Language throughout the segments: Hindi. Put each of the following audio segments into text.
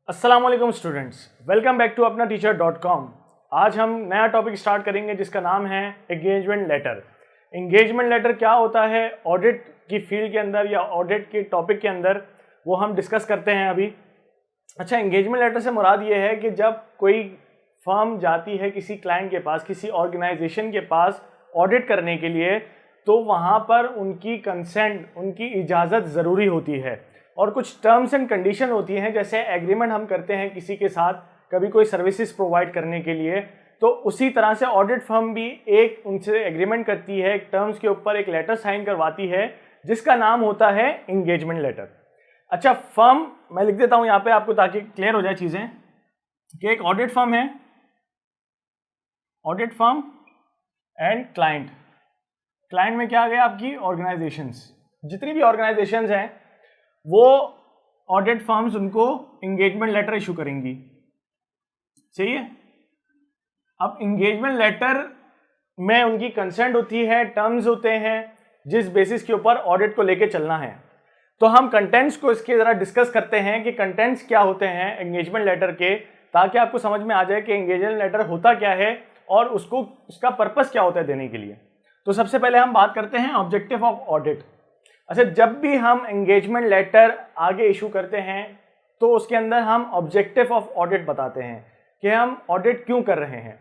अस्सलाम वालेकुम स्टूडेंट्स, वेलकम बैक टू अपना टीचर.com। आज हम नया टॉपिक स्टार्ट करेंगे जिसका नाम है एंगेजमेंट लेटर। एंगेजमेंट लेटर क्या होता है ऑडिट की फील्ड के अंदर या ऑडिट के टॉपिक के अंदर, वो हम डिस्कस करते हैं अभी। अच्छा, एंगेजमेंट लेटर से मुराद ये है कि जब कोई फर्म जाती है किसी क्लाइंट के पास, किसी ऑर्गेनाइजेशन के पास ऑडिट करने के लिए, तो वहाँ पर उनकी कंसेंट, उनकी इजाज़त ज़रूरी होती है और कुछ टर्म्स एंड कंडीशन होती हैं। जैसे एग्रीमेंट हम करते हैं किसी के साथ कभी कोई सर्विसेज प्रोवाइड करने के लिए, तो उसी तरह से ऑडिट फर्म भी एक उनसे एग्रीमेंट करती है, एक टर्म्स के ऊपर एक लेटर साइन करवाती है जिसका नाम होता है एंगेजमेंट लेटर। अच्छा, फर्म मैं लिख देता हूं यहाँ पे आपको ताकि क्लियर हो जाए चीज़ें कि एक ऑडिट फर्म है, audit firm and client. Client में क्या आ गया, आपकी ऑर्गेनाइजेशंस। जितनी भी ऑर्गेनाइजेशंस हैं वो ऑडिट फर्म्स उनको एंगेजमेंट लेटर इशू करेंगी, सही है। अब एंगेजमेंट लेटर में उनकी कंसेंट होती है, टर्म्स होते हैं जिस बेसिस के ऊपर ऑडिट को लेके चलना है। तो हम कंटेंट्स को इसके जरा डिस्कस करते हैं कि कंटेंट्स क्या होते हैं एंगेजमेंट लेटर के, ताकि आपको समझ में आ जाए कि एंगेजमेंट लेटर होता क्या है और उसका पर्पस क्या होता है देने के लिए। तो सबसे पहले हम बात करते हैं ऑब्जेक्टिव ऑफ ऑडिट। अच्छा, जब भी हम एंगेजमेंट लेटर आगे इशू करते हैं तो उसके अंदर हम ऑब्जेक्टिव ऑफ ऑडिट बताते हैं कि हम ऑडिट क्यों कर रहे हैं।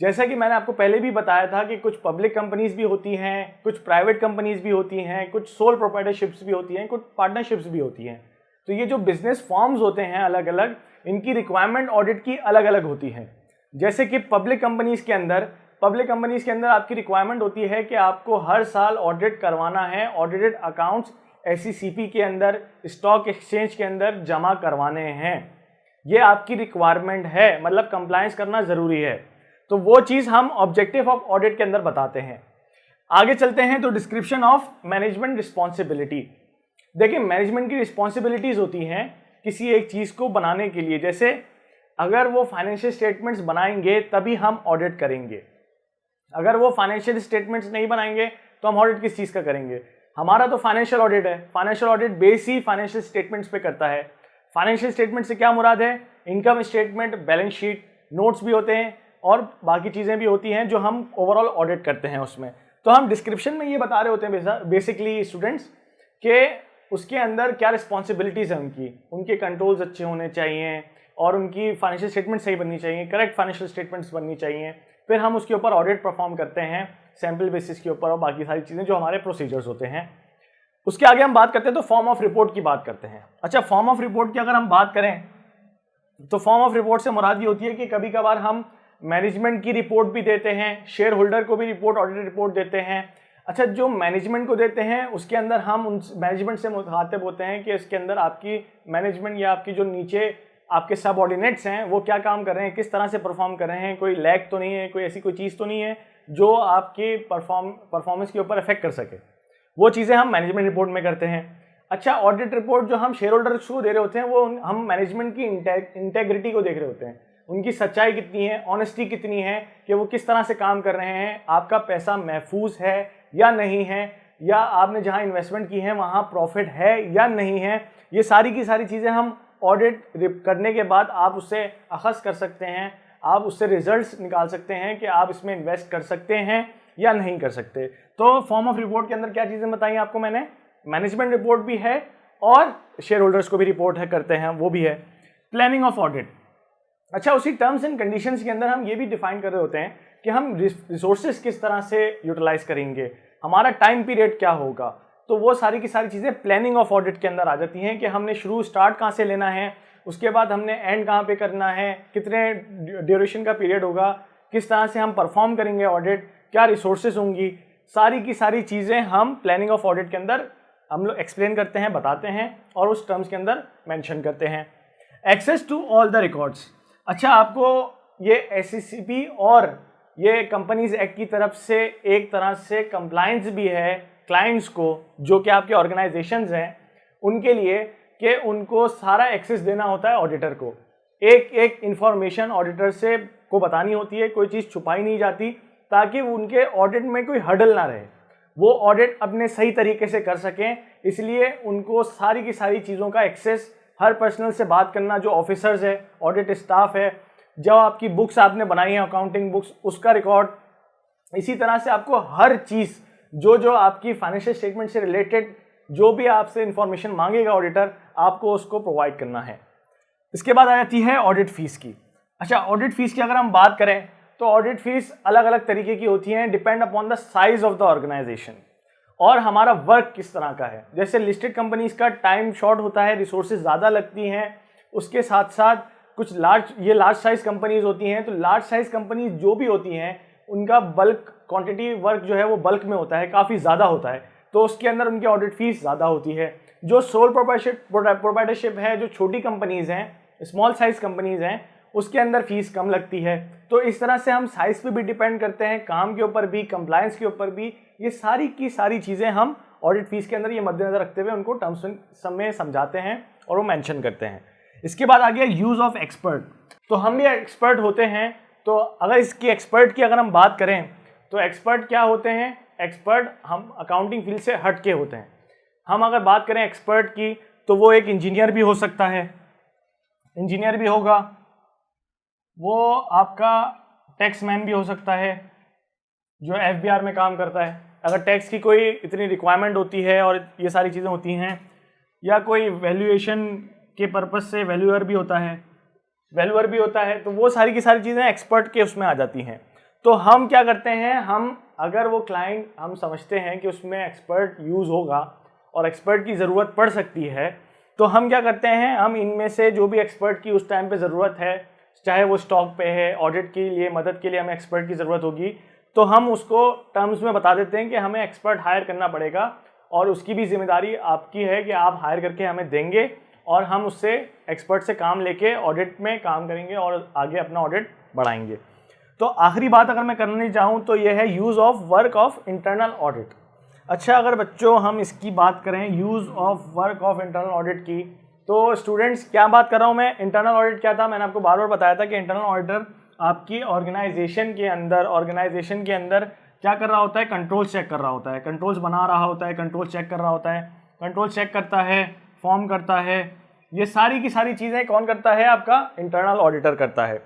जैसा कि मैंने आपको पहले भी बताया था कि कुछ पब्लिक कंपनीज भी होती हैं, कुछ प्राइवेट कंपनीज भी होती हैं, कुछ सोल प्रोप्राइटरशिप्स भी होती हैं, कुछ पार्टनरशिप्स भी होती हैं। तो ये जो बिजनेस फॉर्म्स होते हैं अलग अलग, इनकी रिक्वायरमेंट ऑडिट की अलग अलग होती है। जैसे कि पब्लिक कंपनीज के अंदर आपकी रिक्वायरमेंट होती है कि आपको हर साल ऑडिट करवाना है, ऑडिटेड अकाउंट्स SECP के अंदर, स्टॉक एक्सचेंज के अंदर जमा करवाने हैं। ये आपकी रिक्वायरमेंट है, मतलब कंप्लायंस करना जरूरी है। तो वो चीज़ हम ऑब्जेक्टिव ऑफ ऑडिट के अंदर बताते हैं। आगे चलते हैं तो डिस्क्रिप्शन ऑफ मैनेजमेंट रिस्पॉन्सिबिलिटी। देखिए, मैनेजमेंट की रिस्पॉन्सिबिलिटीज होती हैं किसी एक चीज़ को बनाने के लिए। जैसे अगर वो फाइनेंशियल स्टेटमेंट्स बनाएंगे तभी हम ऑडिट करेंगे, अगर वो फाइनेंशियल स्टेटमेंट्स नहीं बनाएंगे तो हम ऑडिट किस चीज़ का करेंगे। हमारा तो फाइनेंशियल ऑडिट है, फाइनेंशियल ऑडिट बेस ही फाइनेंशियल स्टेटमेंट्स पे करता है। फाइनेंशियल स्टेटमेंट से क्या मुराद है, income statement, balance sheet, notes भी होते हैं और बाकी चीज़ें भी होती हैं जो हम ओवरऑल ऑडिट करते हैं उसमें। तो हम डिस्क्रिप्शन में ये बता रहे होते हैं बेसिकली स्टूडेंट्स के उसके अंदर क्या रिस्पॉन्सिबिलिटीज़ हैं उनके कंट्रोल्स अच्छे होने चाहिए और उनकी फाइनेंशियल स्टेटमेंट सही बननी चाहिए, करेक्ट फाइनेंशियल स्टेटमेंट्स बननी चाहिए। फिर हम उसके ऊपर ऑडिट परफॉर्म करते हैं सैंपल बेसिस के ऊपर और बाकी सारी चीज़ें जो हमारे प्रोसीजर्स होते हैं। उसके आगे हम बात करते हैं तो फॉर्म ऑफ रिपोर्ट की बात करते हैं। अच्छा, फॉर्म ऑफ रिपोर्ट की अगर हम बात करें तो फॉर्म ऑफ रिपोर्ट से मुराद ये होती है कि कभी कभार हम मैनेजमेंट की रिपोर्ट भी देते हैं, शेयर होल्डर को भी रिपोर्ट, ऑडिट रिपोर्ट देते हैं। अच्छा, जो मैनेजमेंट को देते हैं उसके अंदर हम उन मैनेजमेंट से मुखातिब होते हैं कि इसके अंदर आपकी मैनेजमेंट या आपकी जो नीचे आपके सबऑर्डिनेट्स हैं वो क्या काम कर रहे हैं, किस तरह से परफॉर्म कर रहे हैं, कोई लैग तो नहीं है, कोई ऐसी कोई चीज़ तो नहीं है जो आपके परफॉर्मेंस के ऊपर इफेक्ट कर सके। वो चीज़ें हम मैनेजमेंट रिपोर्ट में करते हैं। अच्छा, ऑडिट रिपोर्ट जो हम शेयर होल्डर्स को दे रहे होते हैं वो हम मैनेजमेंट की इंटेग्रिटी को देख रहे होते हैं, उनकी सच्चाई कितनी है, ऑनेस्टी कितनी है, कि वो किस तरह से काम कर रहे हैं, आपका पैसा महफूज है या नहीं है, या आपने जहाँ इन्वेस्टमेंट की है वहाँ प्रॉफिट है या नहीं है। ये सारी की सारी चीज़ें हम ऑडिट करने के बाद आप उससे अखज़ कर सकते हैं, आप उससे रिजल्ट्स निकाल सकते हैं कि आप इसमें इन्वेस्ट कर सकते हैं या नहीं कर सकते। तो फॉर्म ऑफ रिपोर्ट के अंदर क्या चीज़ें बताई आपको मैंने, मैनेजमेंट रिपोर्ट भी है और शेयर होल्डर्स को भी रिपोर्ट करते हैं वो भी है। Planning of audit. अच्छा, उसी टर्म्स एंड कंडीशंस के अंदर हम ये भी डिफाइन कर रहे होते हैं कि हम रिसोर्सेज किस तरह से यूटिलाइज करेंगे, हमारा टाइम पीरियड क्या होगा। तो वो सारी की सारी चीज़ें प्लानिंग ऑफ ऑडिट के अंदर आ जाती हैं कि हमने स्टार्ट कहाँ से लेना है, उसके बाद हमने एंड कहाँ पे करना है, कितने ड्यूरेशन का पीरियड होगा, किस तरह से हम परफॉर्म करेंगे ऑडिट, क्या रिसोर्सेज होंगी, सारी की सारी चीज़ें हम प्लानिंग ऑफ ऑडिट के अंदर हम लोग एक्सप्लेन करते हैं, बताते हैं और उस टर्म्स के अंदर मेंशन करते हैं। Access to all the records. अच्छा, आपको ये SECP और ये कंपनीज एक्ट की तरफ से एक तरह से कंप्लायंस भी है क्लाइंट्स को, जो कि आपके ऑर्गेनाइजेशंस हैं उनके लिए, कि उनको सारा एक्सेस देना होता है ऑडिटर को। एक एक इंफॉर्मेशन ऑडिटर से को बतानी होती है, कोई चीज़ छुपाई नहीं जाती, ताकि उनके ऑडिट में कोई हर्डल ना रहे, वो ऑडिट अपने सही तरीके से कर सकें। इसलिए उनको सारी की सारी चीज़ों का एक्सेस हर पर्सनल से बात करना, जो ऑफिसर्स है, ऑडिट स्टाफ है, जो आपकी बुक्स आपने बनाई है अकाउंटिंग बुक्स, उसका रिकॉर्ड, इसी तरह से आपको हर चीज़ जो जो आपकी फाइनेंशियल स्टेटमेंट से रिलेटेड जो भी आपसे इंफॉर्मेशन मांगेगा ऑडिटर, आपको उसको प्रोवाइड करना है। इसके बाद आ जाती है ऑडिट फीस की। अच्छा, ऑडिट फीस की अगर हम बात करें तो ऑडिट फीस अलग अलग तरीके की होती हैं, depend upon the size of the organization और हमारा वर्क किस तरह का है। जैसे लिस्टेड कंपनीज का टाइम शॉर्ट होता है, रिसोर्सेज ज़्यादा लगती हैं, उसके साथ साथ कुछ लार्ज साइज कंपनीज होती हैं। तो लार्ज साइज कंपनीज जो भी होती हैं उनका बल्क क्वांटिटी वर्क जो है वो बल्क में होता है, काफ़ी ज़्यादा होता है, तो उसके अंदर उनकी ऑडिट फीस ज़्यादा होती है। जो सोल प्रोप्राइटरशिप है, जो छोटी कंपनीज हैं, स्मॉल साइज कंपनीज हैं, उसके अंदर फीस कम लगती है। तो इस तरह से हम साइज पे भी डिपेंड करते हैं, काम के ऊपर भी, कंप्लायंस के ऊपर भी, ये सारी की सारी चीज़ें हम ऑडिट फीस के अंदर ये मद्देनजर रखते हुए उनको टर्म्स में समझाते हैं और वो मेंशन करते हैं। इसके बाद आ गया यूज़ ऑफ एक्सपर्ट। तो हम भी एक्सपर्ट होते हैं, तो अगर इसकी एक्सपर्ट की अगर हम बात करें तो एक्सपर्ट क्या होते हैं? एक्सपर्ट हम अकाउंटिंग फील्ड से हट के होते हैं। हम अगर बात करें एक्सपर्ट की तो वो एक इंजीनियर भी हो सकता है, इंजीनियर भी होगा, वो आपका टैक्स मैन भी हो सकता है जो FBR में काम करता है, अगर टैक्स की कोई इतनी रिक्वायरमेंट होती है और ये सारी चीज़ें होती हैं, या कोई वैल्यूएशन के पर्पस से वैल्यूअर भी होता है, तो वो सारी की सारी चीज़ें एक्सपर्ट के उसमें आ जाती हैं। तो हम क्या करते हैं, हम अगर वो क्लाइंट हम समझते हैं कि उसमें एक्सपर्ट यूज़ होगा और एक्सपर्ट की ज़रूरत पड़ सकती है, तो हम क्या करते हैं, हम इनमें से जो भी एक्सपर्ट की उस टाइम पे ज़रूरत है, चाहे वो स्टॉक पे है, ऑडिट के लिए मदद के लिए हमें एक्सपर्ट की ज़रूरत होगी, तो हम उसको टर्म्स में बता देते हैं कि हमें एक्सपर्ट हायर करना पड़ेगा और उसकी भी जिम्मेदारी आपकी है कि आप हायर करके हमें देंगे और हम उससे एक्सपर्ट से काम लेके ऑडिट में काम करेंगे और आगे अपना ऑडिट बढ़ाएंगे। तो आखिरी बात अगर मैं करने चाहूँ तो यह है use of work of internal audit. अच्छा, अगर बच्चों हम इसकी बात करें use of work of internal audit की, तो स्टूडेंट्स क्या बात कर रहा हूँ मैं, इंटरनल ऑडिट क्या था, मैंने आपको बार बार बताया था कि इंटरनल ऑडिटर आपकी ऑर्गेनाइजेशन के अंदर क्या कर रहा होता है, कंट्रोल चेक कर रहा होता है, कंट्रोल्स बना रहा होता है, कंट्रोल चेक कर रहा होता है, कंट्रोल चेक करता है, फॉर्म करता है, ये सारी की सारी चीज़ें कौन करता है, आपका इंटरनल ऑडिटर करता है।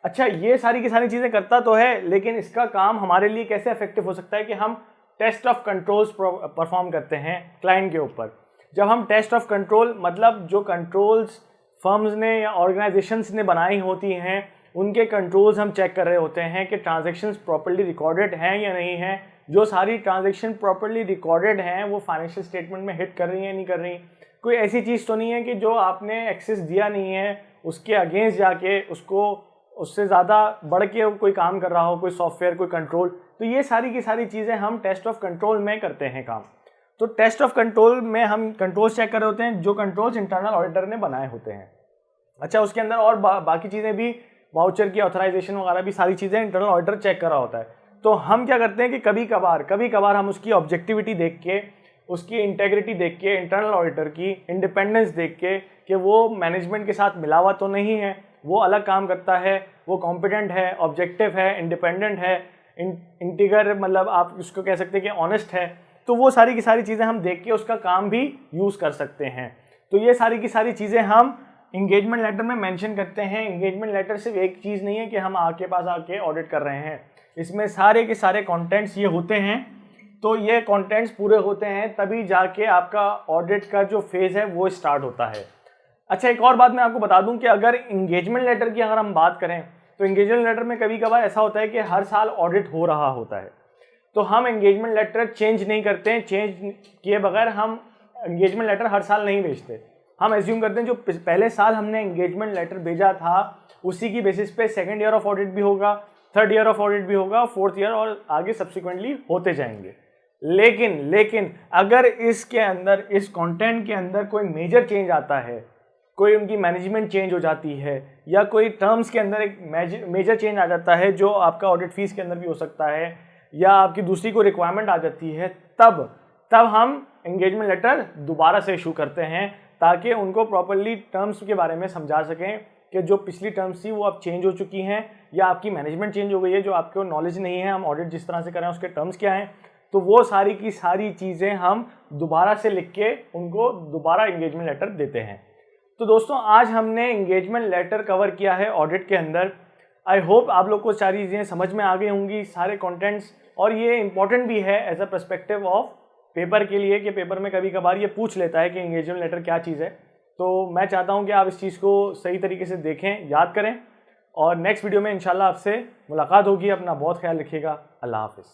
अच्छा, ये सारी की सारी चीज़ें करता तो है, लेकिन इसका काम हमारे लिए कैसे इफेक्टिव हो सकता है कि हम टेस्ट ऑफ कंट्रोल्स परफॉर्म करते हैं क्लाइंट के ऊपर। जब हम टेस्ट ऑफ कंट्रोल, मतलब जो कंट्रोल्स फर्म्स ने या ऑर्गेनाइजेशंस ने बनाई होती हैं, उनके कंट्रोल्स हम चेक कर रहे होते हैं कि ट्रांजैक्शंस प्रॉपर्ली रिकॉर्डेड हैं या नहीं हैं। जो सारी ट्रांजैक्शन प्रॉपर्ली रिकॉर्डेड हैं वो फाइनेंशियल स्टेटमेंट में हिट कर रही हैं, नहीं कर रही, कोई ऐसी चीज़ तो नहीं है कि जो आपने एक्सेस दिया नहीं है उसके अगेंस्ट जाके उसको उससे ज़्यादा बढ़ के कोई काम कर रहा हो, कोई सॉफ्टवेयर, कोई कंट्रोल। तो ये सारी की सारी चीज़ें हम टेस्ट ऑफ कंट्रोल में करते हैं काम। तो टेस्ट ऑफ कंट्रोल में हम कंट्रोल्स चेक कर रहे होते हैं जो कंट्रोल्स इंटरनल ऑडिटर ने बनाए होते हैं। अच्छा, उसके अंदर और बाकी चीज़ें भी, वाउचर की ऑथराइजेशन वगैरह भी सारी चीज़ें इंटरनल ऑडिटर चेक कर रहा होता है। तो हम क्या करते हैं कि कभी कभार हम उसकी ऑब्जेक्टिविटी देख के, उसकी इंटेग्रिटी देख के, इंटरनल ऑडिटर की इंडिपेंडेंस देख के कि वो मैनेजमेंट के साथ मिलावा तो नहीं है, वो अलग काम करता है, वो कॉम्पिटेंट है, ऑब्जेक्टिव है, इंडिपेंडेंट है, इंटीगर, मतलब आप उसको कह सकते हैं कि ऑनेस्ट है। तो वो सारी की सारी चीज़ें हम देख के उसका काम भी यूज़ कर सकते हैं। तो ये सारी की सारी चीज़ें हम इंगेजमेंट लेटर में मेंशन करते हैं। इंगेजमेंट लेटर सिर्फ एक चीज़ नहीं है कि हम आपके पास आके ऑडिट कर रहे हैं, इसमें सारे के सारे कंटेंट्स ये होते हैं। तो ये कंटेंट्स पूरे होते हैं तभी जाके आपका ऑडिट का जो फेज़ है वो स्टार्ट होता है। अच्छा, एक और बात मैं आपको बता दूं कि अगर इंगेजमेंट लेटर की अगर हम बात करें तो इंगेजमेंट लेटर में कभी कभार ऐसा होता है कि हर साल ऑडिट हो रहा होता है, तो हम एंगेजमेंट लेटर चेंज नहीं करते हैं। चेंज किए बगैर हम एंगेजमेंट लेटर हर साल नहीं भेजते। हम एज्यूम करते हैं जो पहले साल हमने एंगेजमेंट लेटर भेजा था उसी की बेसिस पे सेकंड ईयर ऑफ ऑडिट भी होगा, थर्ड ईयर ऑफ ऑडिट भी होगा, फोर्थ ईयर और आगे सब्सिक्वेंटली होते जाएंगे। लेकिन अगर इसके अंदर, इस कंटेंट के अंदर कोई मेजर चेंज आता है, कोई उनकी मैनेजमेंट चेंज हो जाती है या कोई टर्म्स के अंदर एक मेजर चेंज आ जाता है जो आपका ऑडिट फीस के अंदर भी हो सकता है, या आपकी दूसरी कोई रिक्वायरमेंट आ जाती है, तब हम एंगेजमेंट लेटर दोबारा से इशू करते हैं ताकि उनको प्रॉपर्ली टर्म्स के बारे में समझा सकें कि जो पिछली टर्म्स थी वो अब चेंज हो चुकी हैं या आपकी मैनेजमेंट चेंज हो गई है, जो आपको नॉलेज नहीं है, हम ऑडिट जिस तरह से करें उसके टर्म्स क्या हैं। तो वो सारी की सारी चीज़ें हम दोबारा से लिख के उनको दोबारा एंगेजमेंट लेटर देते हैं। तो दोस्तों आज हमने एंगेजमेंट लेटर कवर किया है ऑडिट के अंदर। आई होप आप लोग को सारी चीज़ें समझ में आ गई होंगी, सारे कंटेंट्स, और ये इंपॉर्टेंट भी है as a perspective of paper के लिए कि पेपर में कभी कभार ये पूछ लेता है कि एंगेजमेंट लेटर क्या चीज़ है। तो मैं चाहता हूँ कि आप इस चीज़ को सही तरीके से देखें, याद करें, और नेक्स्ट वीडियो में इंशाल्लाह आपसे मुलाकात होगी। अपना बहुत ख्याल रखिएगा। अल्लाह हाफिज़।